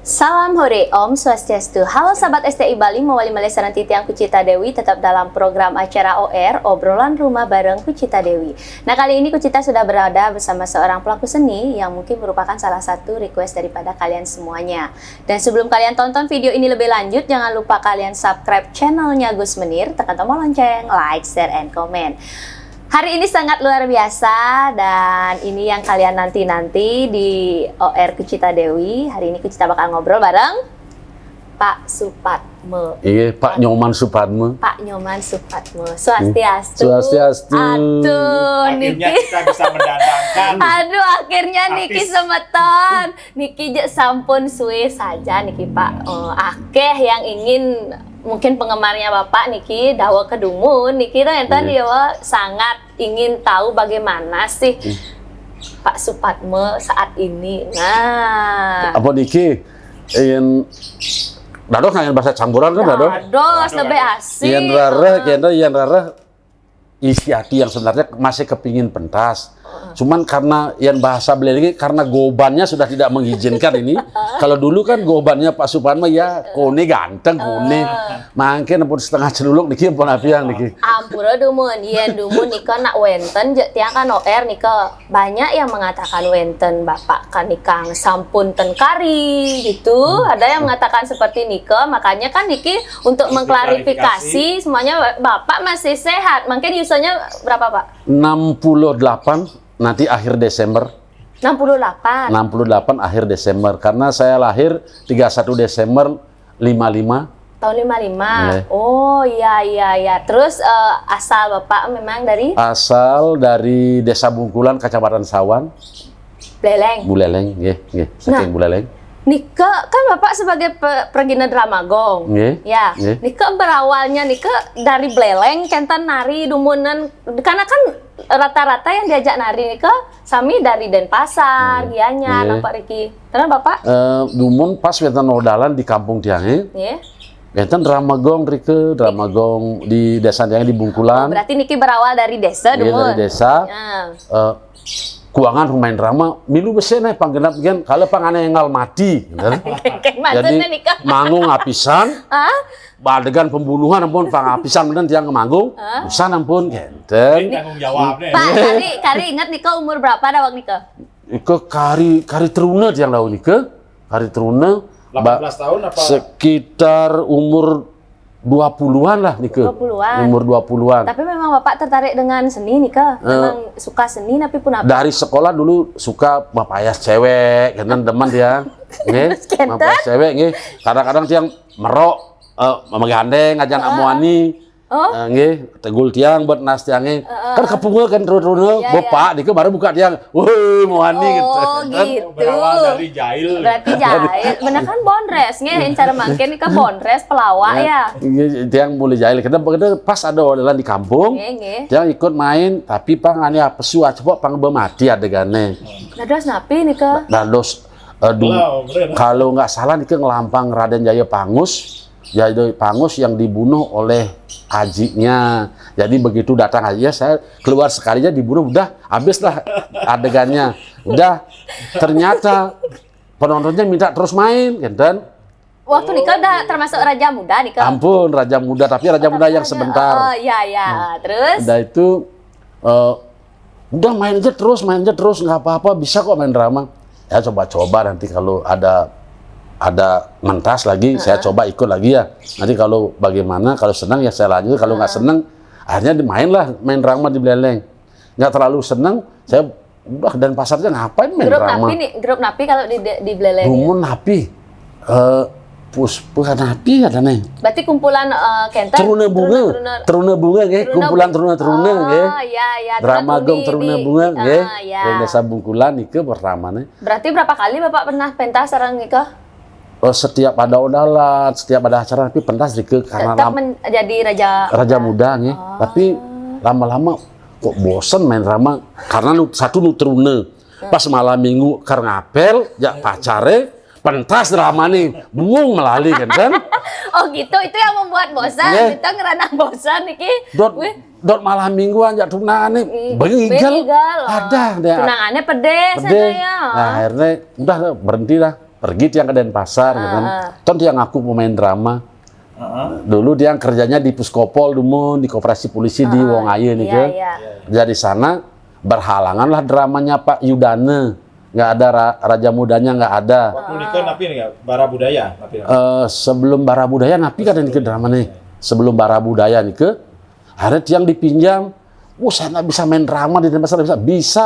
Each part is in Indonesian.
Salam hore, Om Swastiastu. Halo sahabat STI Bali, mewali melesaran titiang Kucita Dewi tetap dalam program acara OR, obrolan rumah bareng Kucita Dewi. Nah, kali ini Kucita sudah berada bersama seorang pelaku seni yang mungkin merupakan salah satu request daripada kalian semuanya. Dan sebelum kalian tonton video ini lebih lanjut, jangan lupa kalian subscribe channelnya Gus Menir, tekan tombol lonceng, like, share, and comment. Hari ini sangat luar biasa dan ini yang kalian nanti-nanti di OR Kucita Dewi. Hari ini Kucita bakal ngobrol bareng Pak Supatme. Iya, Pak Nyoman Supatme. Pak Nyoman Supatme. Swastiastu. Swastiastu. Aduh, Akhirnya Niki. kita bisa mendatangkan. Aduh, akhirnya Niki semeton. Niki sampun suwe saja Niki Pak. Akeh yang ingin mungkin penggemarnya Bapak Niki dawa kedumun Niki tuh enten dia sangat ingin tahu bagaimana sih Pak Supatme saat ini. Nah, Apa Niki? Dados nanya bahasa campuran kan Dados? dados lebih asik. Yang rara isi hati yang sebenarnya masih kepingin pentas. Cuman karena yang bahasa beliau ini karena gobannya sudah tidak mengizinkan ini. Kalau dulu kan gobannya Pak Supatme ya kone ganteng kone. Mangke pun setengah celuluk niki pun apian niki. Ampura dumun, yen dumun nika nak wenten tiang kan OR nika banyak yang mengatakan wenten Bapak kan nikang sampun ten kari gitu. Ada yang mengatakan seperti nika, makanya kan Niki untuk mengklarifikasi semuanya Bapak masih sehat. Mungkin usianya berapa Pak? 68 nanti akhir Desember. 68. 68 akhir Desember karena saya lahir 31 Desember 55. Tahun 55. Iya. Oh iya. Terus asal Bapak memang dari Asal dari Desa Bungkulan, Kecamatan Sawan, Bleleng. Buleleng, nggih, saking Buleleng. Nika kan Bapak sebagai pergina Dramagong. Nggih. Ya. Nggih. Nika berawalnya Nika dari Bleleng kentan nari dumunan karena kan rata-rata yang diajak nari Nika sami dari Denpasar, Gianyar, Nggih. nampak Riki. Terus Bapak? Dumun pas wonten odalan di Kampung Tiange, Nggih. wonten Dramagong rike, Dramagong di desa Tiange di Bungkulan. Berarti Niki berawal dari desa Nggih, dumun. dari desa. Ya. Kuangan pemain drama milu besi nih panggenap gen kalau pangane engal mati gitu. Kayak maksudnya Nika. Manggung apisan Hah? adegan pembunuhan ampun pangapisan kemudian tiang manggung pisan ampun genten. Ini tanggung jawabnya. Pak, kari ingat Nika umur berapa dah waktu Nika? Ike kari teruna tiang lau Ike kari teruna 18 tahun apa? sekitar umur 20-an lah Nike. 20-an. Umur 20-an. Tapi memang Bapak tertarik dengan seni Nika? Memang suka seni tapi pun apa? Dari sekolah dulu suka mapayas cewek, kan demen dia. Nggih, Kenten? mapayas cewek nggih. Kadang-kadang tiang merok menggandeng ngajan amuani. Nggih, tegul tiang buat nas tiangnya. Kan kepunge kan terus-terus Iya, bapak Nike baru buka tiang. Woi, muani gitu. Oh gitu. Berawal dari jahil. Berarti jahit. Bener kan bondres nge, cara mangkin Nika bondres pelawak ya. Tiang mulai jahil. Kita pas ada odelan di kampung. Nge. Tiang ikut main, tapi pang ane apa suah coba pang mati adegannya. Dados napi Nika? Dados Wow, bener. kalau nggak salah Nike ngelampang Raden Jaya Pangus. Jaya Pangus yang dibunuh oleh ajinya. Jadi begitu datang aja saya keluar sekalinya dibunuh udah habis lah adegannya. Udah ternyata penontonnya minta terus main kan. Waktu Nika udah termasuk raja muda Nika? Ampun raja muda tapi raja muda yang sebentar. Oh iya. Terus? Udah itu udah main aja terus nggak apa-apa bisa kok main drama. Ya coba-coba nanti kalau ada mentas lagi saya coba ikut lagi ya. Nanti kalau bagaimana kalau senang ya saya lanjut, kalau nggak senang akhirnya main drama di Bleleng. Nggak terlalu senang saya udah dan pasarnya ngapain main drama. Grup napi kalau di Bleleng. Rumun napi. Bukan napi ada nih. Berarti kumpulan kenten. Teruna bunga nggih, kumpulan teruna nggih. Oh iya. Dramagong teruna bunga nggih. Iya. Yang desa Bungkulan Nike pertamanya. Berarti berapa kali Bapak pernah pentas sareng Nika? Setiap ada odalan, setiap ada acara tapi pentas Nike karena Tetap menjadi raja muda nih. Tapi lama-lama kok bosen main drama karena satu nu teruna. Pas malam minggu karena ngapel ya pacare pentas drama nih bungung melalui kan. Oh gitu, itu yang membuat bosan. Yeah. Kita ngeranah bosan Niki. Dot malam mingguan ya tunangannya bengigal ada tunangannya pedes pede. ya. Nah, akhirnya udah berhenti lah pergi tiang ke Denpasar kan. Ton dia ngaku pemain drama. Dulu dia kerjanya di Puskopol dulu di koperasi polisi di Wongaye nih kan. Jadi sana berhalanganlah dramanya Pak Yudane. Nggak ada Raja Mudanya, nggak ada. Waktu nikah napi nih ya, bara budaya. Napi. Sebelum bara budaya napi kan nih ke drama nih. Sebelum bara budaya nih ke, akhirnya tiang dipinjam. Saya nggak bisa main drama di Denpasar,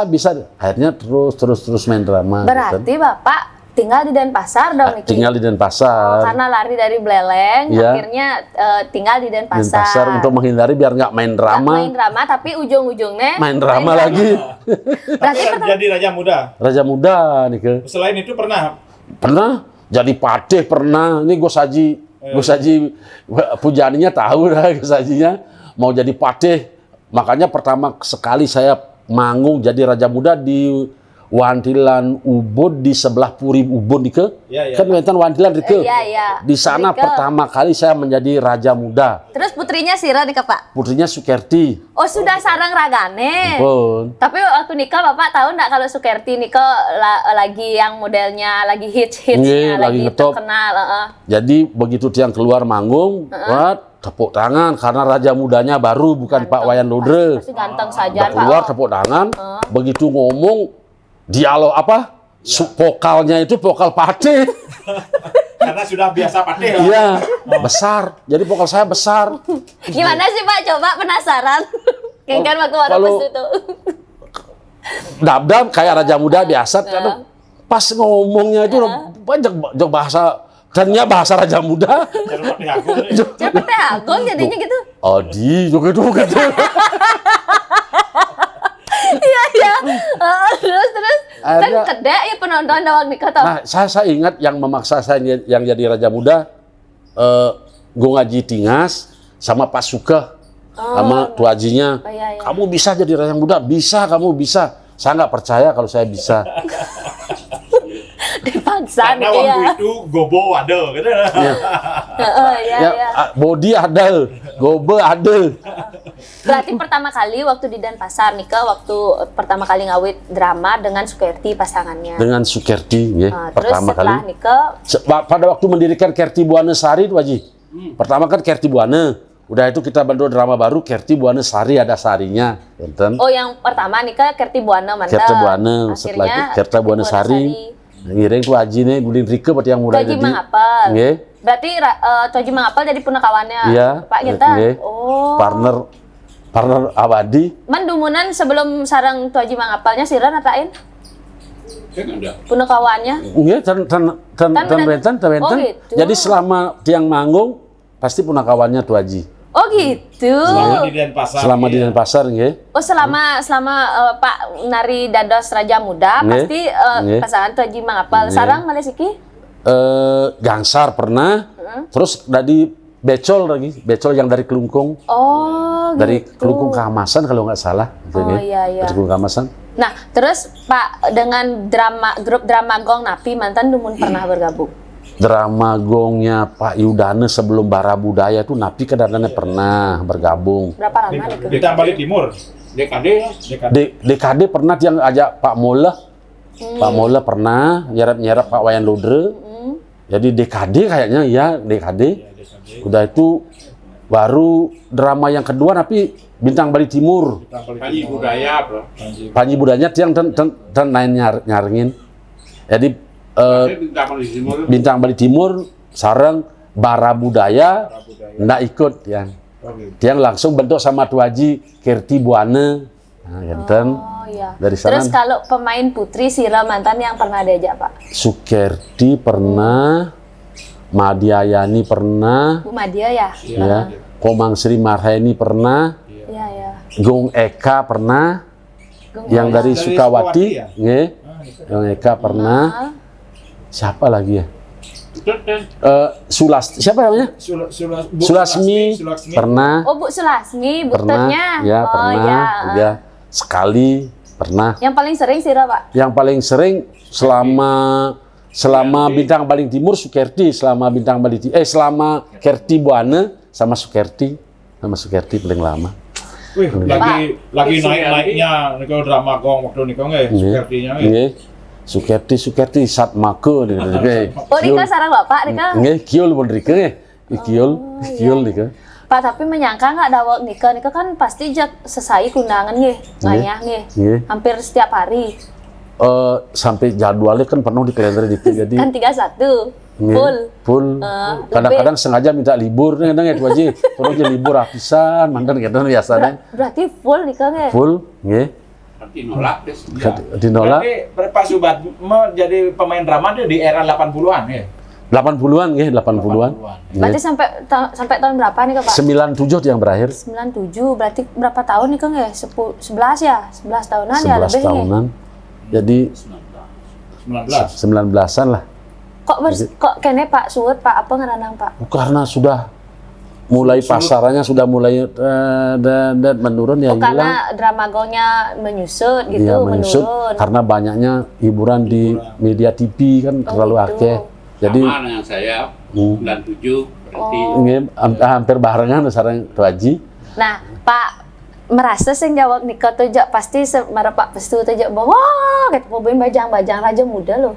bisa. Akhirnya terus main drama. Berarti gitu. Bapak tinggal di Denpasar dong Niki? Tinggal di Denpasar. Karena lari dari Beleleng, Iya. akhirnya tinggal di Denpasar. Denpasar untuk menghindari biar nggak main Nggak drama. main drama, tapi ujung-ujungnya Main drama lagi. Berarti Tapi jadi raja muda. Raja muda nih ke. Selain itu pernah Pernah jadi patih pernah. Ini Gus Haji Pujaninya tahu dah Gus Hajinya mau jadi patih. Makanya pertama sekali saya manggung jadi Raja Muda di Wantilan Ubud di sebelah Puri Ubud ke. Iya. Kan Wentan Wantilan ke. Iya. Di sana Dike. pertama kali saya menjadi Raja Muda. Terus putrinya Sira nih Pak? Putrinya Sukerti. Oh sudah sarang ragane. Pun. Tapi waktu nikah Bapak tahu nggak kalau Sukerti nikah lagi yang modelnya lagi hits-hitsnya, Iya, lagi ngetop. terkenal. Jadi begitu tiang keluar manggung, tepuk tangan karena Raja Mudanya baru bukan Pak Wayan Ludre. Pasti ganteng saja Udah Pak. keluar tepuk tangan, begitu ngomong dialog apa? Vokalnya itu vokal patih. karena sudah biasa patih. Iya, besar. Jadi vokal saya besar. Gimana sih Pak? Coba penasaran. Kan waktu kalau- itu. Dab-dab kayak Raja Muda biasa. Kan pas ngomongnya itu banyak bahasa. Ternyata bahasa Raja Muda. Jadi patih agung. Siapa teh Agung jadinya gitu? Adi, juga gitu. Iya. Terus. Kan Akhirnya- kedek ya penonton doang nikah tau. Nah, saya ingat yang memaksa saya yang jadi Raja Muda, Gong Haji Tingas sama Pak Suka sama Tuajinya. Iya. Kamu bisa jadi Raja Muda, bisa, kamu bisa. Saya nggak percaya kalau saya bisa. Dipaksa Karena nih ya. waktu itu gobo ada gitu. Iya. Body ada, gobe ada. Berarti pertama kali waktu di Denpasar nikah, waktu pertama kali ngawit drama dengan Sukerti pasangannya. Dengan Sukerti, ya, Nah, terus pertama kali. setelah nikah, Pada waktu mendirikan Kerti Buana Sari, itu Haji. Pertama kan Kerti Buana. Udah itu kita bentuk drama baru Kerti Buana Sari, ada sarinya, enten. oh yang pertama nikah Kerti Buana mantap. Kerti Buana, setelah itu Kerti Buana Sari. Ngiring tuh Haji nih, Budin Rike berarti yang muda Toji jadi. Mangapal. Nggih. Berarti Toji Mangapal jadi punakawannya Iya. Pak Genta. Nggih. Oh. Partner abadi. Man dumunan sebelum sarang Toji Mangapalnya Sira natain Kan udah. punakawannya. Nggih, tan benten. Oh, gitu. Jadi selama tiang manggung pasti punakawannya tuh Haji. Oh gitu. Selama di Denpasar. Selama di iya. Denpasar nggih. Oh selama Pak nari dados Raja Muda Nggih. pasti Nggih. pasangan Toji Mangapal Nggih. sarang Malesiki. Gangsar pernah. Terus dari Becol lagi, Becol yang dari Kelungkung. Oh Dari gitu. Kelungkung Kamasan kalau nggak salah. gitu, Oh, nggih. iya. Dari Kelungkung Kamasan. Nah, terus Pak dengan grup drama Gong Napi mantan dumun pernah bergabung. Drama gongnya Pak Yudane sebelum Bara Budaya itu Napi kadang-kadang pernah bergabung. Berapa lama nih? Di Tambali Timur. DKD. DKD pernah yang ajak Pak Mola. Pak Mola pernah nyerap Pak Wayan Ludre. Jadi DKD kayaknya ya DKD. Udah itu baru drama yang kedua tapi Bintang Bali Timur. Panji budaya, bro. Panji Budanya tiang dan lain nyaringin. Jadi Bintang Bali Timur sarang Bara Budaya ndak ikut yang. Tiang langsung bentuk sama Tuaji Kerti Buana. Nah, enten. Oh iya. Dari sana. Terus kalau pemain putri Sira mantan yang pernah diajak Pak? Sukerti pernah, Madiayani pernah, Bu Madia ya? ya. Komang Sri Marheni pernah, Iya. Gong Eka pernah, yang dari Dari Sukawati, Sukawati ya? nggih. Gong Eka pernah. Siapa lagi ya? Siapa namanya? Sulasmi pernah, Oh Bu Sulasmi, pernah, bututnya. ya Oh pernah, iya. ya sekali pernah. Yang paling sering Sira Pak? Yang paling sering selama Bintang Baling Timur Sukerti, selama Kerti Buana sama Sukerti paling lama. Wih, lagi naik-naiknya nikah drama Gong waktu nikah nggak ya? Sepertinya nggak. Nggih. Sukerti Satmake nih. Oh, Nika sarang Bapak, Nika. Nggih, kiul pun Rika nggih. Kiul Nika. Pak, tapi menyangka nggak dawak Nika kan pasti selesai kundangan nggih, ngayah nggih. Nggih. Hampir setiap hari. Sampai jadwalnya kan penuh di kalender dikit jadi Kan 31. Full. Kadang-kadang sengaja minta libur nih kadang ya itu aja. Terus aja libur habisan, mantan kadang biasanya. Berarti full Nika nggih. Full, nggih. Berarti nolak deh. Dinolak. Berarti Pak Subatmo jadi pemain drama dia di era 80-an ya? 80-an nggih, 80-an. Berarti sampai tahun berapa nih Pak? 97 yang berakhir. 97, berarti berapa tahun nih Kang ya? 11 ya? 11 tahunan ya 11 lebih nih. tahunan. Jadi 19. 19-an lah. Kok kene Pak Suut Pak apa ngeranang Pak? Karena sudah mulai pasarannya sudah mulai dan menurun ya hilang. Karena drama gongnya menyusut gitu, Dia menyusut menurun. karena banyaknya hiburan di media TV kan terlalu gitu. akeh. Jadi Sama dengan saya 97 berarti nggih, hampir barengan sareng Tuaji. Nah, Pak merasa sing jawab nikah tuh pasti semara Pak Pestu tuh bahwa gitu mobil bajang-bajang raja muda loh.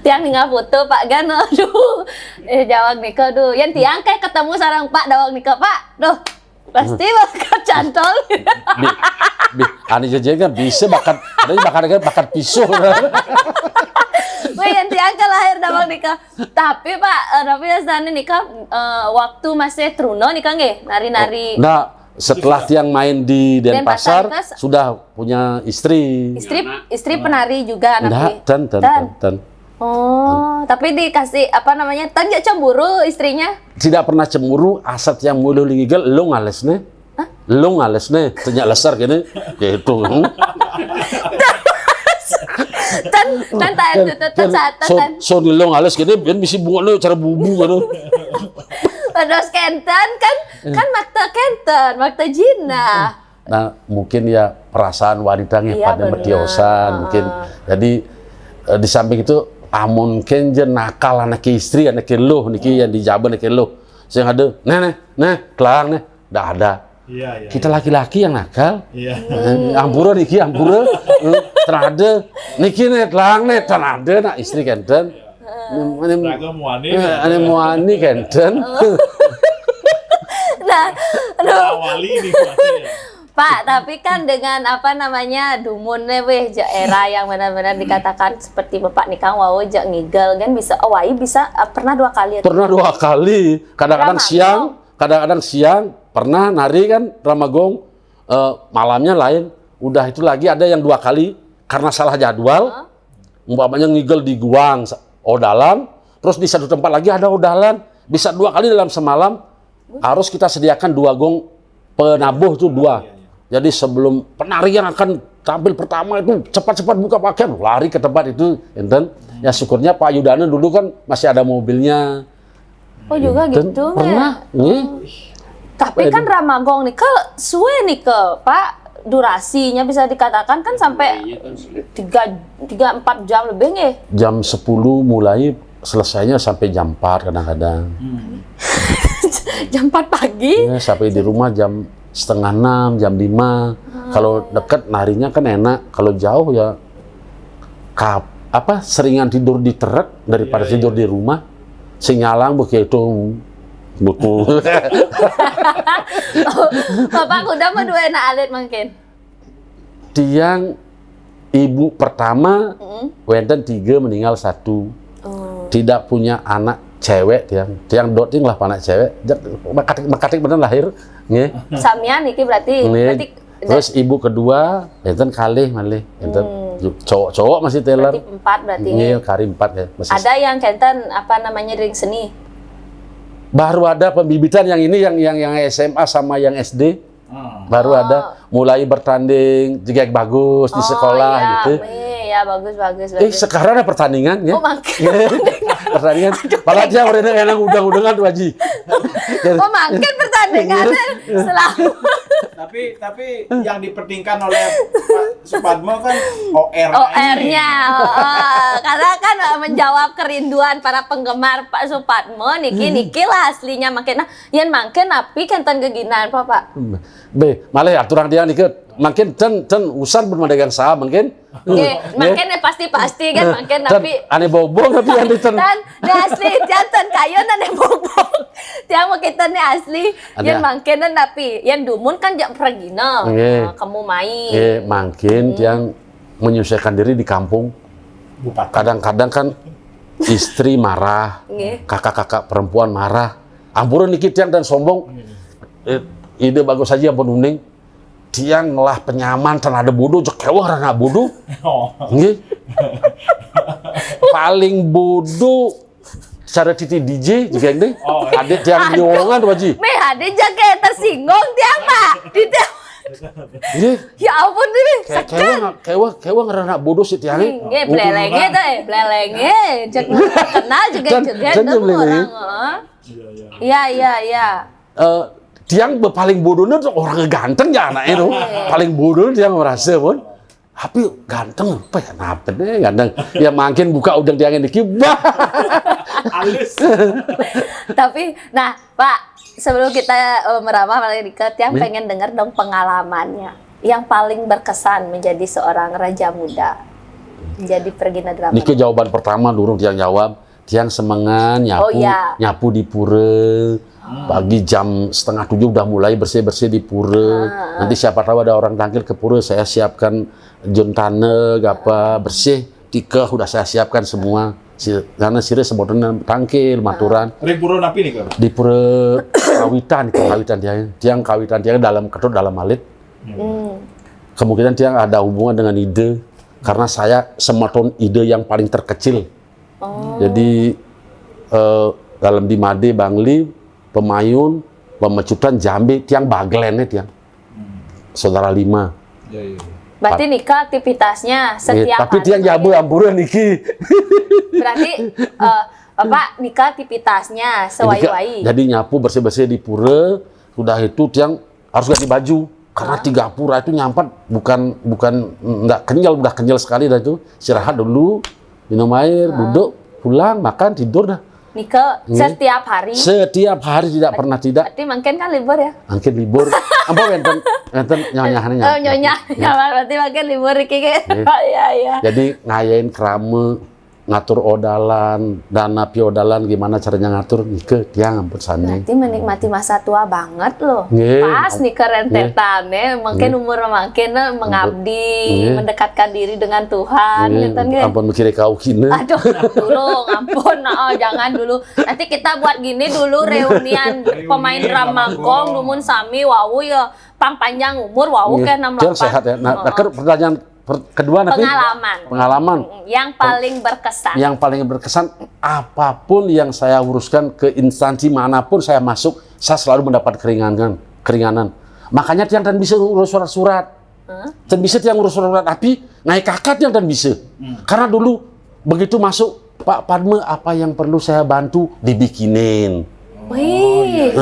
Tiang ninggal foto Pak Gan, aduh. Jawab nikah tuh. Yang tiang kayak ketemu sarang Pak dawak nikah Pak. Duh. Pasti bakal cantol. Ani jajan kan bisa bakat pisau. Wih, yang tiang kan lahir dawak nikah. Tapi Pak, tapi biasanya nikah waktu masih truno nikah nggih, nari-nari. Nah, setelah tiang main di Denpasar Denpasar sudah punya istri. Istri penari juga Nah, nanti. dan. Oh, tapi dikasih apa namanya? Tan gak cemburu istrinya? Tidak pernah cemburu, asat yang mulu lingigel lo ngalesne. Lo ngalesne, tanya lesar gini, gitu. Tan tan So lo ngales gini, biar bisa bunga lo cara bubu gitu. Terus Kenten kan makta Jina. Nah, mungkin ya perasaan wanita Iya, pada bener. mediosan mungkin. Jadi di samping itu amun kenje nakal anak istri anak lo niki yang dijaban anak lo. Saya ada, kelang nih, nggak ada. Iya. Kita laki-laki yang nakal. Iya. Ampura terada niki nih kelang nih terada nak istri kenten. Ragam wani. Ane muani kenten. Nah, aduh. Wali nih pasti ya. Pak, tapi kan dengan apa namanya dumunnya weh era yang benar-benar dikatakan seperti Bapak nikah wow jak ngigel kan bisa awai bisa pernah 2 kali. Pernah 2 kali, kadang-kadang siang pernah nari kan Ramagong, malamnya lain. Udah itu lagi ada yang 2 kali karena salah jadwal. Umpamanya ngigel di Guang, Odalan, terus di satu tempat lagi ada Odalan, bisa 2 kali dalam semalam. Harus kita sediakan 2 gong penabuh tuh 2. Jadi sebelum penari yang akan tampil pertama itu cepat-cepat buka pakaian, lari ke tempat itu, enten. Ya syukurnya Pak Yudana dulu kan masih ada mobilnya. Oh juga Enten, gitu pernah. ya. Tapi kan Ramagong nih suwe nih Pak, durasinya bisa dikatakan kan sampai 3-4 jam lebih nggih. Jam 10 mulai, selesainya sampai jam 4 kadang-kadang. Jam 4 pagi. Ya, sampai di rumah jam 5:30, jam 5. Kalau dekat narinya kan enak, kalau jauh ya seringan tidur di teret daripada tidur di rumah. Sinyalang begitu. Buku. Bapak udah mah 2 anak alit mungkin. Tiang ibu pertama, wenten 3 meninggal 1. Tidak punya anak cewek tiang doting lah anak cewek. Makatik bener lahir, nggih. Samian iki berarti Terus ibu kedua, enten kalih malih, enten cowok masih teler. berarti 4 berarti. Nggih, kari 4 ya. Masih. Ada yang kenten apa namanya ring seni. Baru ada pembibitan yang ini yang SMA sama yang SD. Baru ada mulai bertanding jegek bagus di sekolah iya, gitu. Iya, bagus. Sekarang ada pertandingan ya. Oh, makin. Pertandingan. Padahal dia orang yang udang-udangan tuh Haji. Oh, makin pertandingannya selalu. Tapi yang dipertingkan oleh Pak Subatmo kan OR. OR-nya. Karena kan menjawab kerinduan para penggemar Pak Subatmo niki lah aslinya makin nah yen makin api kenten geginan Pak. Be, malah aturan dia nih makin ten usan bermadegang sah mungkin. Makin pasti kan makin tapi aneh bobong tapi yang ten. dan asli jantan kayo na bobong. Tiang mo kita ni asli yan makin tapi yan dumun kan jak pergina. Kamu main. Makin yang menyelesaikan diri di kampung. Kadang-kadang kan istri marah, kakak-kakak perempuan marah. Ampuran dikit yang dan sombong. Ide bagus saja ampun uning. Dia ngelah penyaman tanah ada bodoh, jekewah rana bodoh. Nggih. Paling bodoh cara titi DJ juga ini. Adik yang nyongan tuh Haji. Me adik jaga tersinggung tiang Pak. Nggih. Ya ampun nih, sakit. Kewa ngerana bodoh si tiang. Nggih, blelenge teh, blelenge. Cek kenal juga orang. Iya. Tiang paling bodohnya tuh orang ganteng ya anak itu. Paling bodoh dia merasa pun. Tapi ganteng apa ya napa deh ganteng. Ya makin buka udang tiangin dikit. Halus. Tapi nah Pak, sebelum kita meramah paling dikit, Tiang pengen dengar dong pengalamannya yang paling berkesan menjadi seorang raja muda. Menjadi pergina drama. Niki jawaban pertama dulu Tiang jawab. Tiang semangat nyapu di pura. Pagi jam 6:30 udah mulai bersih-bersih di pura. Nanti siapa tahu ada orang tangkil ke pura, saya siapkan jontane, apa bersih, tikeh udah saya siapkan semua. Karena sire sebutan tangkil, maturan. Ring pura napi nih kan? Di pura kawitan dia. Tiang kawitan dia dalam ketut dalam alit. Kemungkinan Tiang ada hubungan dengan ide, karena saya sematon ide yang paling terkecil. Jadi dalam di Made Bangli Pemayun, Pemecutan, Jambi, Tiang baglennya Tiang. Saudara 5. Berarti nikah aktivitasnya setiap tapi Tiang jabu ampuran niki. Berarti Bapak nikah aktivitasnya sewai-wai. Jadi nyapu bersih-bersih di pura, udah itu Tiang harus ganti baju. Karena 3 pura itu nyampat bukan enggak kenyal, udah kenyal sekali dah itu. Istirahat dulu, minum air, duduk, pulang, makan, tidur dah. Nikah setiap hari? Setiap hari tidak pernah tidak. Berarti makin kan libur ya? Makin libur. Apa enten nyonya-nyonya. Oh nyonya, berarti makin libur Kiki. Iya. Jadi ngayain kerame, ngatur odalan, dana piodalan, gimana caranya ngatur nikah Tiang ampun sane. Berarti menikmati masa tua banget loh. Pas nikah rentetannya, makin umur makin mengabdi, mendekatkan diri dengan Tuhan. Ampun mikir kau kini. Aduh, dulu ampun, jangan dulu. Nanti kita buat gini dulu reunian pemain drama gong, dumun sami, wawu ya, panjang umur, wawu kan 68. Tiang sehat ya. Nah, pertanyaan kedua nanti pengalaman yang paling berkesan. Yang paling berkesan, apapun yang saya uruskan ke instansi manapun saya masuk, saya selalu mendapat keringanan. Makanya Tiang dan bisa urus surat-surat. Dan bisa Tiang urus surat tapi naik kakak Tiang dan bisa. Karena dulu begitu masuk, Pak Padme apa yang perlu saya bantu dibikinin. Wih,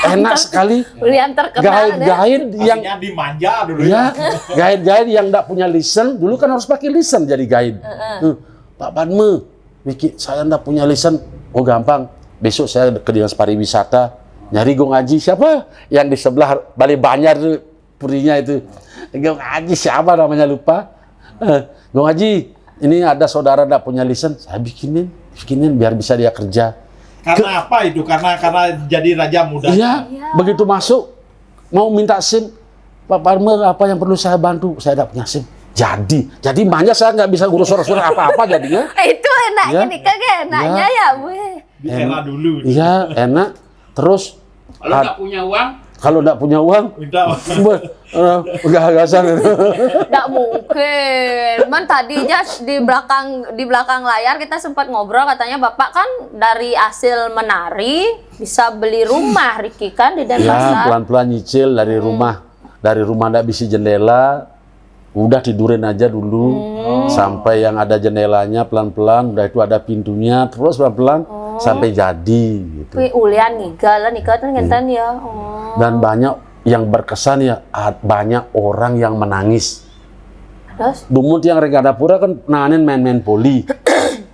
enak sekali. Yang terkenal Gaid yang dimanja dulu ya. Gaid yang enggak punya lisen, dulu kan harus pakai lisen jadi gaid. Pak Padme, saya enggak punya lisen. Oh gampang. Besok saya ke Dinas Pariwisata nyari Gong Haji siapa? Yang di sebelah Bali Banjar tuh purinya itu. Gong Haji siapa namanya lupa. Gong Haji, ini ada saudara enggak punya lisen, saya bikinin biar bisa dia kerja. Karena apa itu? Karena jadi raja muda. Iya, begitu masuk mau minta SIM, Pak Padme apa yang perlu saya bantu? Saya tidak punya SIM. Jadi makanya saya nggak bisa ngurus surat-surat apa-apa jadinya. Itu enaknya nih kagak enaknya ya, Bu. Di era dulu. Iya, enak. Terus kalau nggak punya uang, minta gagasan itu. Nggak mungkin. Man tadi aja di belakang layar kita sempat ngobrol, katanya Bapak kan dari hasil menari bisa beli rumah Riki kan di Denpasar. Ya, pelan-pelan nyicil dari rumah. Dari rumah nggak bisa jendela, udah tidurin aja dulu sampai yang ada jendelanya pelan-pelan, udah itu ada pintunya, terus pelan-pelan sampai jadi gitu. Wih, ulian nikah kan ngenten ya. Dan banyak yang berkesan ya, banyak orang yang menangis. Terus? Dumut yang Regada Pura kan nanen main-main poli.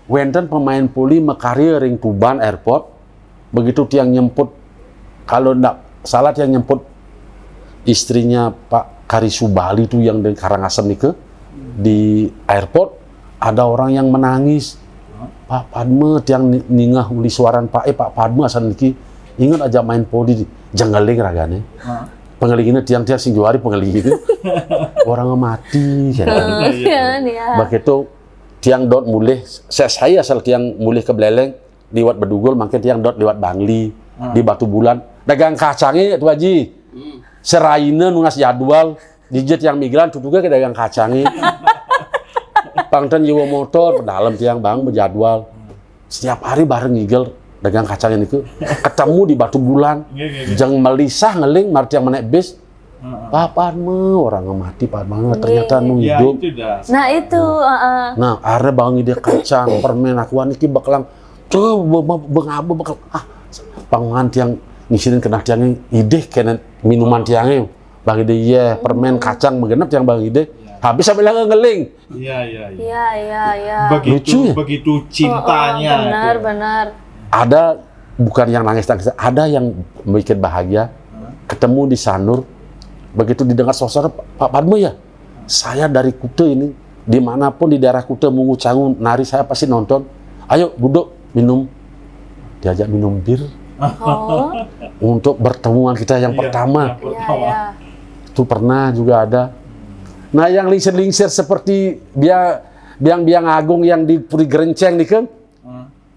Wenten pemain poli mekaria ring Tuban Airport. Begitu Tiang nyemput, kalau ndak salah Tiang nyemput istrinya Pak Karisu Bali tuh yang dari Karangasem nih di airport ada orang yang menangis. Pak Padme tiang ningah uli suaran Pak Padme asal niki ingat aja main podi janggaling ragane. Pengelingnya tiang-tiang sing juari pengeling itu orang mati kan. Begitu tiang dot mulih saya asal tiang mulih ke Beleleng liwat Bedugul makin tiang dot liwat Bangli di Batu Bulan dagang kacangnya tuh Haji. Seraina nungas jadwal dijet yang migran tutuga ke dagang kacangnya. Pangten nyewa motor dalam tiang bang berjadwal setiap hari bareng ngigel dagang kacang ini ketemu di Batu Bulan jeng melisah ngeling marti yang menaik bis papan orang mati banget ternyata nu hidup nah itu nah are bang ide kacang permen akuan iki bakalang tuh bengabe bakal pangan tiang ngisirin kena tiangnya ide kena minuman tiangnya bang ide iya permen kacang begenap tiang bang ide habis sampai lang ngeling. Iya. Begitu cintanya. Benar. Ada bukan yang nangis, ada yang bikin bahagia. Ketemu di Sanur, begitu didengar suara Pak Padme ya. Saya dari Kute ini, dimanapun di daerah Kute mengucangun nari saya pasti nonton. Ayo duduk minum, diajak minum bir. Untuk pertemuan kita yang pertama. Iya. Itu pernah juga ada. Nah yang lingsir-lingsir seperti biang agung yang di Puri Gerenceng nih kan,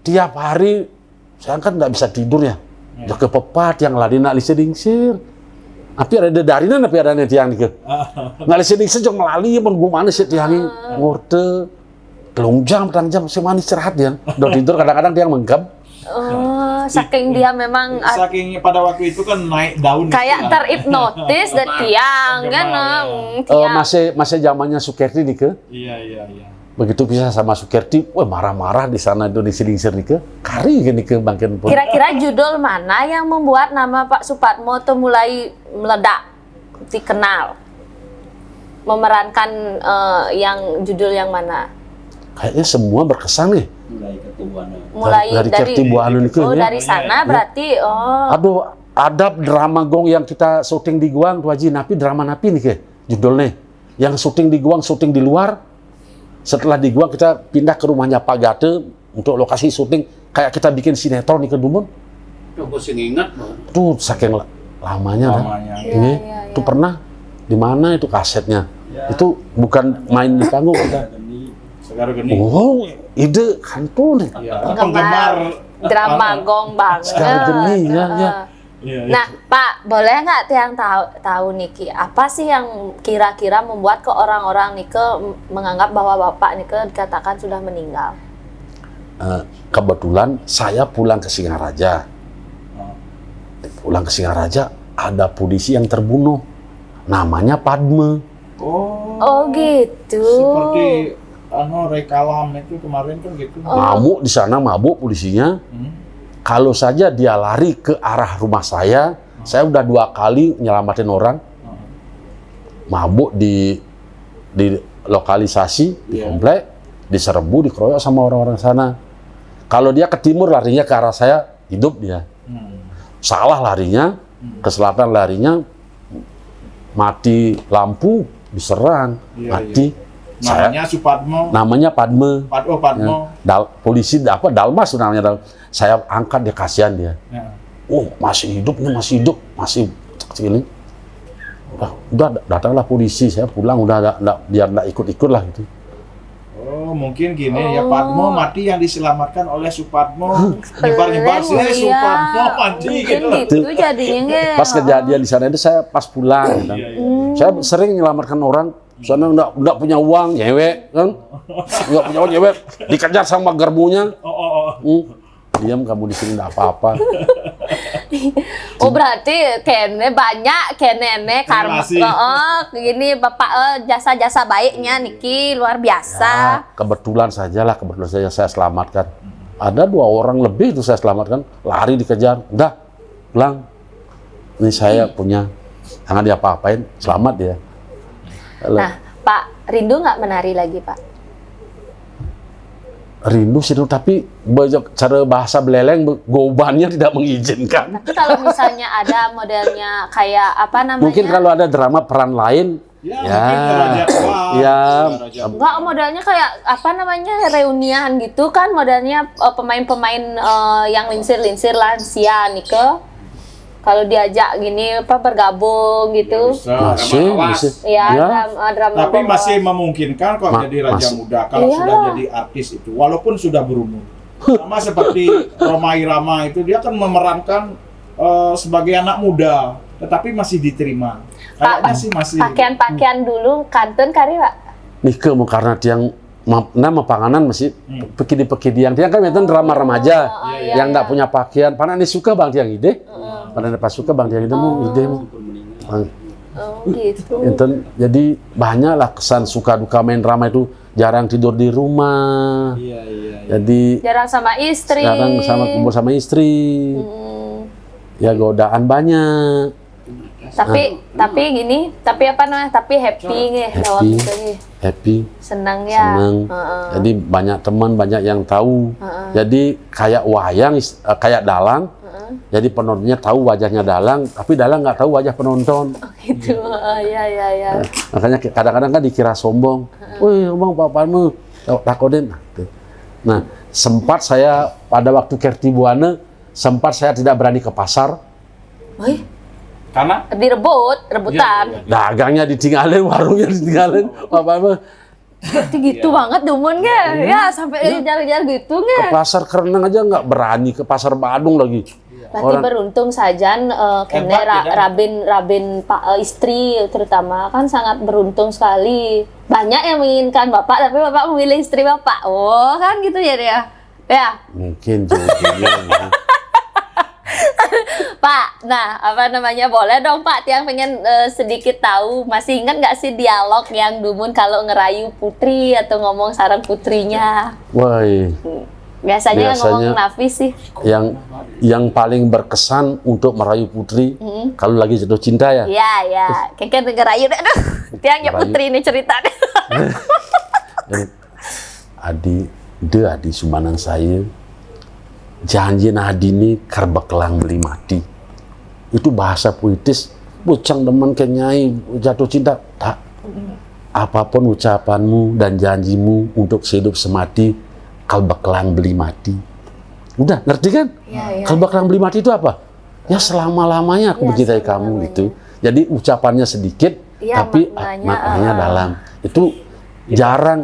tiap hari saya kan nggak bisa tidur ya, jaga pepat yang ladina lingsir-lingsir. Tapi ada darinya tapi ada tiang nih kan, nggak lingsir-lingsir jauh melalui pun gue mana sih tiangnya ngorte, telung jam semana istirahat ya, udah tidur kadang-kadang tiang menggap. Saking dia memang saking pada waktu itu kan naik daun kayak terhipnotis dan tiang kan masih zamannya Sukerti nih ke iya begitu bisa sama Sukerti marah-marah di sana itu di Silingsir nih ke kari gini ke bangkin pun kira-kira judul mana yang membuat nama Pak Supatmo tuh mulai meledak dikenal memerankan yang judul yang mana kayaknya semua berkesan nih mulai dari Kertibuanan itu dari sana berarti aduh ada drama gong yang kita syuting di Guang tuh Haji napi drama napi nih ke judulnya yang syuting di Guang syuting di luar setelah di Guang kita pindah ke rumahnya Pak Gate untuk lokasi syuting kayak kita bikin sinetron nih ke Dumon aku sih ingat tuh saking lamanya itu pernah di mana itu kasetnya itu bukan main di panggung kita ide kantor nih. Penggemar drama gong banget. Sekarang geni ya. Nah, Pak, boleh nggak tiang tahu Niki apa sih yang kira-kira membuat ke orang-orang Nike menganggap bahwa Bapak Nike dikatakan sudah meninggal? Kebetulan saya pulang ke Singaraja. Pulang ke Singaraja ada polisi yang terbunuh. Namanya Padme. Oh gitu. Seperti rekalam itu kemarin kan gitu. Mabuk di sana, mabuk polisinya. Kalau saja dia lari ke arah rumah saya udah 2 kali nyelamatin orang. Mabuk di lokalisasi, di komplek, diserbu, dikeroyok sama orang-orang sana. Kalau dia ke timur larinya ke arah saya, hidup dia. Salah larinya, ke selatan larinya, mati lampu, diserang, mati. Namanya Supatmo. Namanya Padme. Padmo. Polisi Dalmas namanya. Saya angkat dia kasihan dia. Masih hidup masih ini. Udah datanglah polisi, saya pulang udah biar enggak ikut-ikut lah gitu. Mungkin gini ya Padmo mati yang diselamatkan oleh Supatmo. Nyebar-nyebar sih Supatmo mati gitu. Itu jadinya. Pas kejadian di sana itu saya pas pulang gitu. Saya sering menyelamatkan orang soalnya enggak punya uang, nyewek kan? Enggak punya uang, nyewek. Dikejar sama garbunya. Diam kamu di sini enggak apa-apa. Berarti kene banyak kenene karma. Gini Bapak jasa-jasa baiknya Niki luar biasa. Ya, kebetulan saja saya selamatkan. Ada 2 orang lebih itu saya selamatkan, lari dikejar. Udah, pulang. Ini saya punya. Jangan diapa-apain, selamat dia. Nah, Pak, rindu nggak menari lagi, Pak? rindu sih, tapi cara bahasa beleleng gobannya tidak mengizinkan. Tapi kalau misalnya ada modelnya kayak apa namanya? Mungkin kalau ada drama peran lain, Ya, mungkin Raja Wah, ya, Raja Wah. Enggak, modelnya kayak apa namanya reunian gitu kan, modelnya pemain-pemain yang linsir-linsir lansia Nike. Kalau diajak gini apa bergabung gitu. Bisa, masih, drama awas. masih. Ya, Ya. drama Tapi bawas. masih memungkinkan kok jadi raja masih. muda kalau Iya. sudah jadi artis itu, walaupun sudah berumur. Sama seperti Rhoma Irama itu, dia kan memerankan sebagai anak muda, tetapi masih diterima. Kayaknya sih masih. Pakaian-pakaian dulu kantun kari Pak. Nike mau karena tiang nama panganan masih pekidi-pekidi yang dia kan itu drama remaja iya, yang nggak punya pakaian. Panas ini suka bang tiang ide, panas pas suka bang tiang ide mau ide mau. Oh gitu. Enten, jadi banyaklah kesan suka duka main drama itu, jarang tidur di rumah, Iya, iya. jadi Jarang sama istri. sekarang sama kumpul sama istri, ya godaan banyak. Tapi gini, tapi apa namanya? Tapi happy nih lewat Happy. itu nih. Happy, Senang ya. senang. Jadi banyak teman, banyak yang tahu. Jadi kayak wayang, kayak dalang. Jadi penontonnya tahu wajahnya dalang, tapi dalang nggak tahu wajah penonton. Gitu. Ya. Makanya kadang-kadang kan dikira sombong. Wih, bang, papamu takoden. Nah, sempat saya pada waktu Kerti Buana, sempat saya tidak berani ke pasar. Wih, Karena rebutan. Dagangnya ditinggalin, warungnya ditinggalin. Papamu Berarti gitu banget dumun nggak? Ya sampai jar-jar gitu ke nggak? pasar Kerenang aja nggak berani, ke pasar Badung lagi. Berarti beruntung saja kene Hebat, ya, Rabin Pak istri terutama kan sangat beruntung sekali. Banyak yang menginginkan Bapak tapi Bapak memilih istri Bapak. Oh, kan gitu ya dia. Ya, Mungkin jodohnya. Pak. Nah, apa namanya? Boleh dong Pak, Tiang pengen sedikit tahu. Masih ingat nggak sih dialog yang Dumun kalau ngerayu putri atau ngomong sarang putrinya? Woi, Biasanya ngomong Biasanya- nafis sih. yang paling berkesan untuk merayu putri kalau lagi jatuh cinta ya. Iya, ya. Kayaknya ngerayu deh. Aduh, Tiang ya Ngerayu. putri ini ceritanya. Adi Sumanang saya janji Adi ini karbekelang beli mati. Itu bahasa puitis. Bucang demen kenyai jatuh cinta tak. Apapun ucapanmu dan janjimu untuk sehidup semati, kalbekelang beli mati. Udah ngerti kan? Iya. Kalbekelang beli mati itu apa? Ya selama-lamanya aku Iya, mencintai kamu selama-lamanya. gitu. Jadi ucapannya sedikit, Iya, tapi maknanya, maknanya dalam. Itu jarang,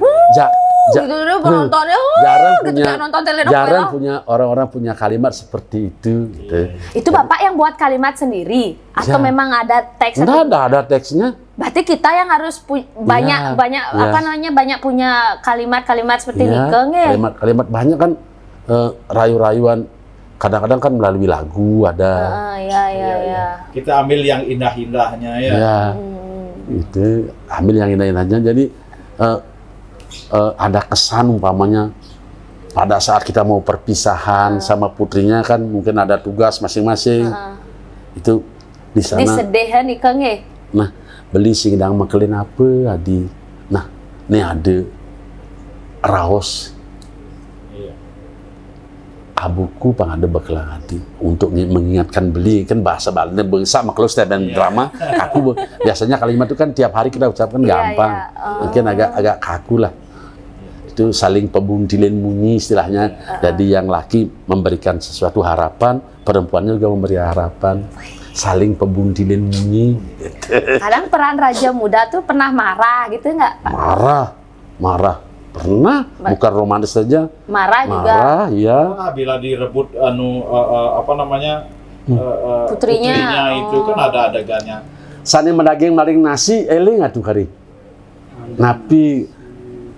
Gitu dulu penontonnya. jarang gitu punya, kayak nonton telenovela. jarang punya orang-orang punya kalimat seperti itu. Gitu. Itu Bapak yang buat kalimat sendiri atau Ya. memang ada teks? Enggak ada teksnya. Berarti kita yang harus banyak Ya. apa namanya banyak punya kalimat-kalimat seperti Ya, Nike nge. kalimat banyak kan, rayu-rayuan. Kadang-kadang kan melalui lagu ada. Ya. kita ambil yang indah-indahnya ya. Ya, itu ambil yang indah-indahnya. Jadi ada kesan umpamanya pada saat kita mau perpisahan sama putrinya kan mungkin ada tugas masing-masing. Itu di sana. Disedehan Nike nge. Nah, beli singdang makelin apa Adi. Nah, ini ada raos Iya. abuku pangada bakalan Adi untuk mengingatkan beli kan bahasa Bali bangsa makhluk setiap dan drama kaku biasanya kalimat itu kan tiap hari kita ucapkan gampang mungkin agak kaku lah itu saling pebuntilin munyi istilahnya jadi yang laki memberikan sesuatu harapan perempuannya juga memberi harapan saling pebuntilin munyi Kadang peran raja muda tuh pernah marah gitu nggak? Pak? marah pernah bukan romantis saja Marah juga. marah ya Bila direbut apa namanya Putrinya. itu kan ada adegannya. Sani mendaging maling nasi, eling atuh kari. Napi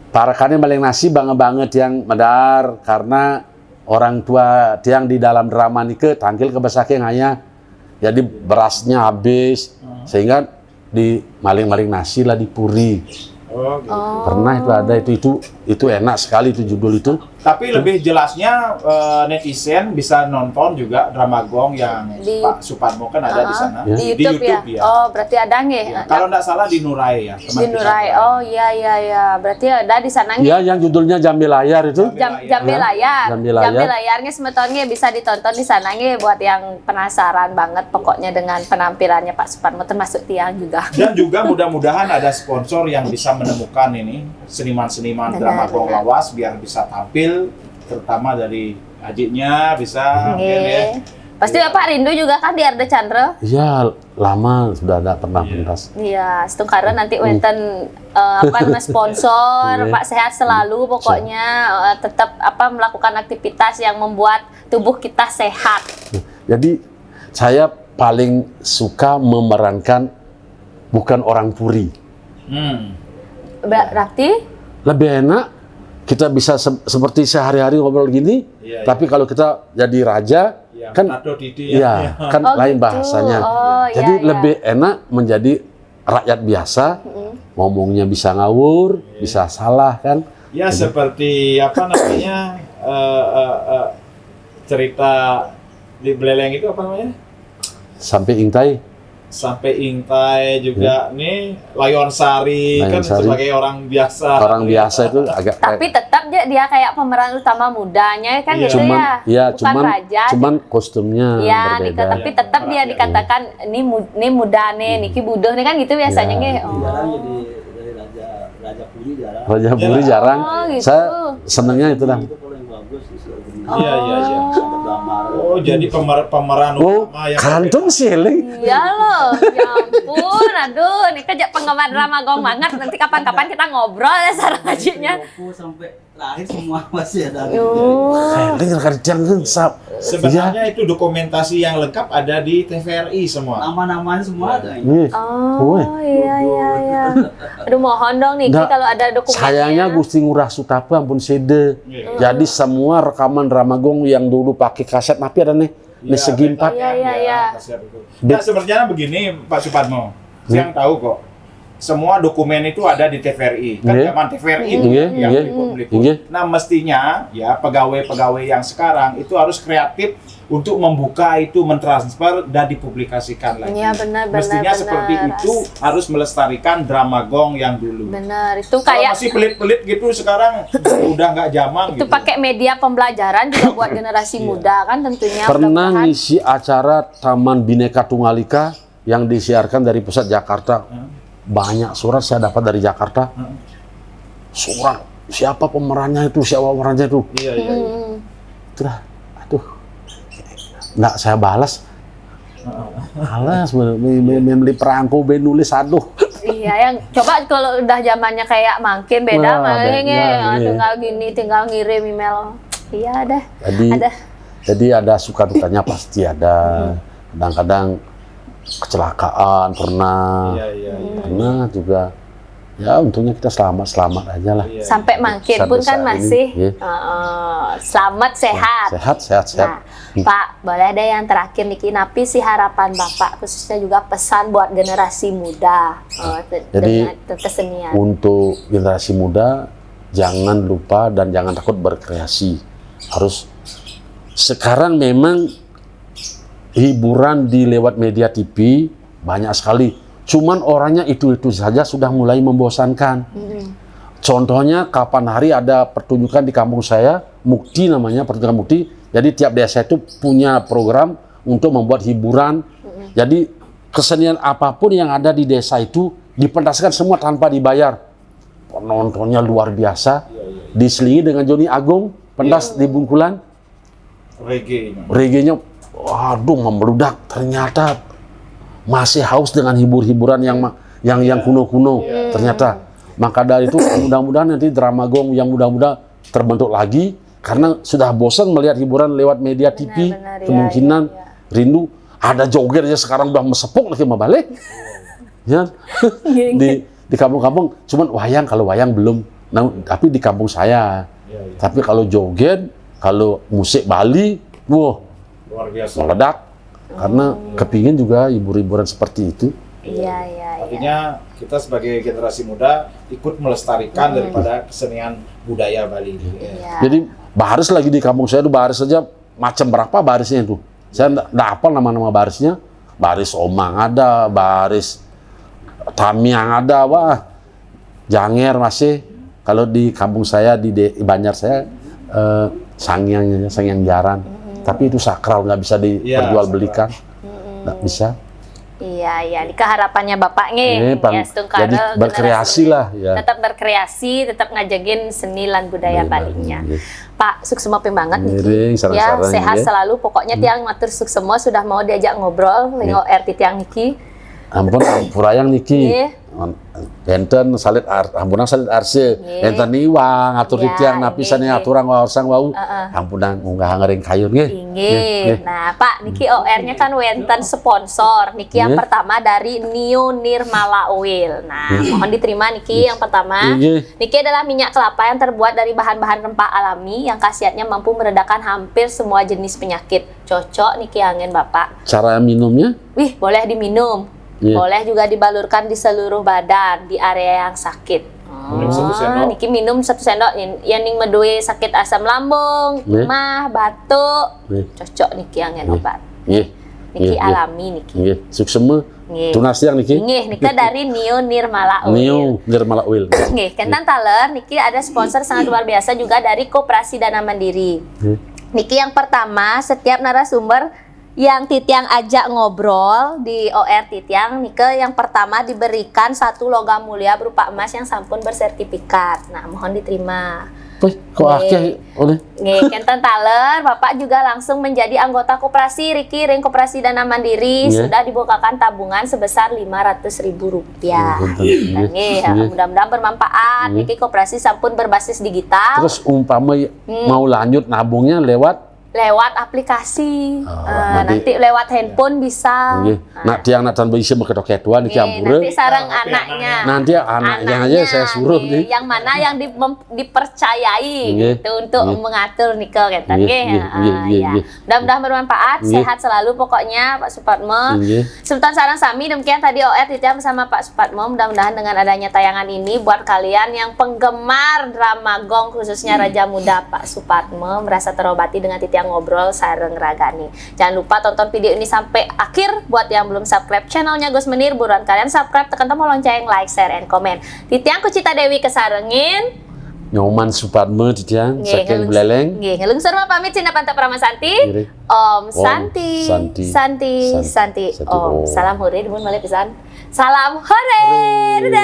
para kane maling nasi banget yang medar karena orang tua tiang di dalam drama nike tangkil ke besake ngaya. Jadi berasnya habis sehingga di maling-maling nasi lah dipuri. Oh, gitu. Pernah itu ada itu itu enak sekali itu judul itu. Tapi lebih jelasnya netizen bisa nonton juga drama gong yang Di- Pak Suparmo kan ada di sana. Ya. Di YouTube, ya? ya. Oh, berarti ada nggih? Ya, kalau nggak salah di Nurai ya. teman Di Nurai. kita. Oh, iya iya iya. Berarti ada di sana nggih. Ya, yang judulnya Jambi Layar itu. Jambi layar. Jambi layar. Jambi layarnya sebetulnya bisa ditonton di sana nggih buat yang penasaran banget pokoknya dengan penampilannya Pak Suparmo termasuk Tiang juga. Dan juga mudah-mudahan ada sponsor yang bisa menemukan ini seniman-seniman Benar, drama gong benar. lawas biar bisa tampil, terutama dari adiknya bisa. mungkin ya. Nggih. Pasti Bapak rindu juga kan di Arda Chandra? Ya, lama sudah ada pernah pentas. Iya, setungkara nanti wenten apa namanya sponsor, Iya. Pak sehat selalu pokoknya tetap apa melakukan aktivitas yang membuat tubuh kita sehat. Jadi saya paling suka memerankan bukan orang Puri. Berarti Lebih enak kita bisa seperti sehari-hari ngobrol gini, Iya, tapi kalau kita jadi raja Ya, kan Tato Didi iya, kan Oh, lain gitu. bahasanya. Oh, iya, Jadi iya. lebih enak menjadi rakyat biasa, ngomongnya bisa ngawur, bisa salah kan. Ya seperti apa namanya cerita di Beleleng itu apa namanya? Sampai intai. Sampai Intai juga nih Layon Sari Layon kan Sari. sebagai orang biasa. Orang biasa itu agak tapi tetap dia kayak pemeran utama mudanya kan Iya. itu cuman ya. ya Bukan raja. cuman kostumnya Ya, berbeda. tapi tetap dia dikatakan ini muda nih, Niki buduh nih kan gitu biasanya Ya. nggih. Jarang Oh. jadi dari raja Puri jarang. Raja Puri jarang. Oh, gitu. Saya senangnya itu dah. Itu kalau yang bagus sih Iya iya iya. ada gambar. Oh jadi pemeran Oh, utama yang kantung siling. Iya loh, ya ampun, aduh, ini kerja penggemar drama gong banget. Nanti kapan-kapan kita ngobrol ya sarang ngajinya. Sampai terakhir semua masih ada. Siling kerjaan sap. sebenarnya itu dokumentasi yang lengkap ada di TVRI semua. Nama-namanya semua ada. Iya. Oh, Woi. iya iya iya. Aduh mohon dong Niki Nggak, kalau ada dokumennya. Sayangnya Gusti Ngurah Sutapa ampun sede. Iya. Jadi semua rekaman drama gong yang dulu pakai kaset tapi ada nih di segi empat. Iya, iya, iya. Nah sebenarnya begini Pak Suparmo, saya yang tahu kok. Semua dokumen itu ada di TVRI. Kan Iya. zaman TVRI itu Iya, yang iya. meliput-meliput. Iya. Nah mestinya ya pegawai-pegawai yang sekarang itu harus kreatif untuk membuka itu, mentransfer dan dipublikasikan lagi. Iya benar benar. Mestinya benar. seperti itu harus melestarikan drama gong yang dulu. Benar, itu Kalau kayak masih pelit-pelit gitu sekarang udah nggak zaman itu gitu. pakai media pembelajaran juga buat generasi muda kan tentunya. Pernah mudah-mudahan. ngisi acara Taman Bhinneka Tunggal Ika yang disiarkan dari pusat Jakarta. Banyak surat saya dapat dari Jakarta. Surat siapa pemerannya itu, siapa pemerannya itu. Iya, iya, iya. Itulah, aduh, nggak saya balas. Alas, beli perangko, beli nulis, aduh. Iya, yang coba kalau udah zamannya kayak makin beda, Wah, makanya beda, iya. tinggal gini, tinggal ngirim email. Iya ada. Jadi, Ada. ada suka dukanya pasti ada. Kadang-kadang kecelakaan pernah, Iya, iya, iya. pernah juga. Ya untungnya kita selamat aja lah. Iya. Sampai makin pun kan Besar-besar masih ini, selamat sehat. Sehat. Nah, Pak, boleh ada yang terakhir Niki, napi sih harapan Bapak khususnya juga pesan buat generasi muda Jadi, dengan kesenian. Untuk generasi muda, jangan lupa dan jangan takut berkreasi. Harus sekarang memang hiburan di lewat media TV banyak sekali. Cuman orangnya itu-itu saja sudah mulai membosankan. Contohnya kapan hari ada pertunjukan di kampung saya, Mukti namanya, pertunjukan Mukti. Jadi tiap desa itu punya program untuk membuat hiburan. Jadi kesenian apapun yang ada di desa itu dipentaskan semua tanpa dibayar. Penontonnya luar biasa. Diselingi dengan Joni Agung, pentas di Bungkulan. Reggae-nya, waduh membludak. Ternyata masih haus dengan hibur-hiburan yang kuno-kuno. Ternyata, maka dari itu mudah-mudahan nanti drama gong yang muda-muda terbentuk lagi karena sudah bosan melihat hiburan lewat media TV. Benar, Kemungkinan rindu ada joget aja sekarang udah mesepuk lagi mau balik. Ya, di kampung-kampung, cuman kalau wayang belum. Nah, tapi di kampung saya. Tapi kalau joget, kalau musik Bali, wah Luar biasa. meledak. Karena kepingin juga hibur-hiburan seperti itu. Iya, iya, iya. Artinya kita sebagai generasi muda ikut melestarikan daripada kesenian budaya Bali. Iya. Jadi baris lagi di kampung saya itu baris saja macam berapa barisnya itu. Saya enggak hafal nama-nama barisnya. Baris Omang ada, baris Tamiang ada, wah. Janger masih. Kalau di kampung saya di Banjar saya sangyang jaran. Tapi itu sakral, nggak bisa diperjualbelikan. Nggak bisa. Iya, iya. Ini harapannya Bapak nih. Ya, Stungkara, jadi berkreasi generasi lah. Ya. tetap berkreasi, tetap ngajagin seni lan budaya Balinya. Iya. Pak, suksema pembangkat Miring, niki. Ya, sarang-sarang, sehat ya. selalu. Pokoknya tiang matur suksema sudah mau diajak ngobrol dengan RT tiang niki. Ampun, purayang niki. Nggih. Enten salit ampunan salit arse. Nggih. Enten niwang atur Ya, titiang napisan nggih, aturang waorsang wau. Ampunan unggah ngering kayun nggih. Inggih. Nah, Pak, niki OR-nya kan wenten sponsor. Niki yang Nggih. pertama dari Nio Nirmala Oil. Nah, mohon diterima niki yang pertama. Nggih. Niki adalah minyak kelapa yang terbuat dari bahan-bahan rempah alami yang khasiatnya mampu meredakan hampir semua jenis penyakit. Cocok niki angin Bapak. Cara minumnya? Wih, boleh diminum. Iya. Boleh juga dibalurkan di seluruh badan di area yang sakit. Minum 1 sendok. Niki minum 1 sendok yang ning medue sakit asam lambung, Iya. mah, batuk. Nggih. Cocok niki angin obat. Nggih. Niki Nggih, alami niki. Nggih. Suksema. Nggih. Tunas tiang niki. Nggih, nika dari Nio Nirmala Oil. Nio Nirmala Oil. Nggih, Kentan Taler niki ada sponsor sangat luar biasa juga dari Koperasi Dana Mandiri. Nggih. Niki yang pertama, setiap narasumber yang Titiang ajak ngobrol di OR Titiang, nike yang pertama diberikan 1 logam mulia berupa emas yang sampun bersertifikat. Nah, mohon diterima. Wih, kok Nggih. akeh oleh? Nggih, Kentan Taler, Bapak juga langsung menjadi anggota koperasi Riki Ring Koperasi Dana Mandiri. Nggih. Sudah dibukakan tabungan sebesar Rp500.000. Nggih. Nggih, Nggih. mudah-mudahan bermanfaat. Nggih. Niki koperasi sampun berbasis digital. Terus umpama mau lanjut nabungnya lewat Lewat aplikasi, nanti- nanti lewat handphone bisa. nggih. Nak tiang nak tanpa isi berketok-ketuan iki Nggih, ampure. nanti sarang Tapi anaknya. Nanti anaknya aja saya suruh nih. Yang mana yang dipercayai Nggih, gitu untuk nggih. mengatur nikel gitu. Nggih, Nggih, nggih, nggih, nggih, ya. nggih. Mudah-mudahan bermanfaat, Nggih. sehat selalu pokoknya Pak Supatmo. Nggih. Sultan Sarang Sami, demikian tadi OR Titiang bersama Pak Supatmo. Mudah-mudahan dengan adanya tayangan ini buat kalian yang penggemar drama Gong khususnya Raja Muda Pak Supatmo merasa terobati dengan Titiang ngobrol sareng ragani. Jangan lupa tonton video ini sampai akhir. Buat yang belum subscribe channelnya Gus Menir, buruan kalian subscribe, tekan tombol lonceng, like, share, and comment. Titiang Kucita Dewi kesarengin. Nyoman Supadme titiang Nggih, saking ngelung- beleleng. Nggih, ngelung sarwa pamit Cina Pantap Ramasanti. Nggih. Om Santi. Santi. Santi. Santi. Santi. Santi. Om. Oh. Salam hore, dipun malih pisan. Salam hore. Dadah.